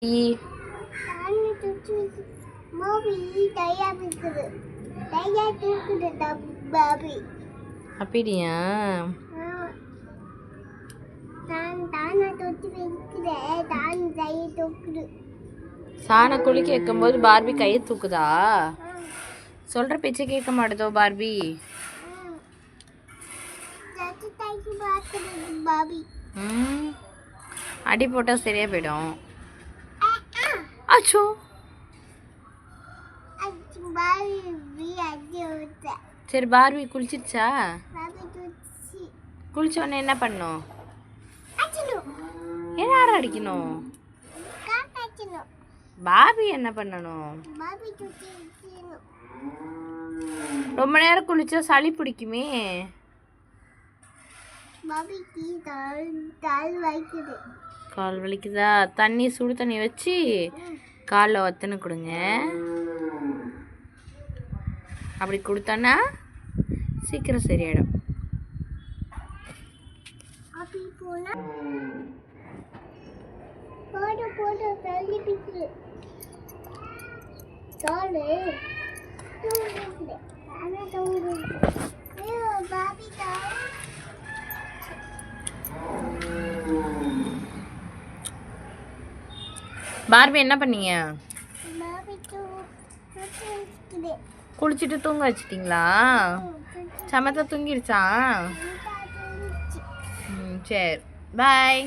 ஈ. அப்படியா? சாண குளிக்க வைக்கும்போது பார்பி கையை தூக்குதா? சொல்ற பேச்சை கேட்க மாட்டேதோ பார்பி. அடி போட்டா சரியா போயிடும். அச்சோ, சரி பார்பி குளிச்சிருச்சா? குளிச்ச உடனே என்ன பண்ணும்? யார அடிக்கணும்? பார்பி என்ன பண்ணணும்? ரொம்ப நேரம் குளிச்சா சளி பிடிக்குமே. கால் வலிக்குதா? தண்ணி சுடு தண்ணி வச்சு காலில் ஒத்தனை கொடுங்க. அப்படி கொடுத்தோன்னா சீக்கிரம் சரியாயிடும். பார்பி என்ன பண்ணீங்க? குளிச்சுட்டு தூங்க வச்சிட்டீங்களா? சமத்தா தூங்கிடுச்சா? சரி, பாய்.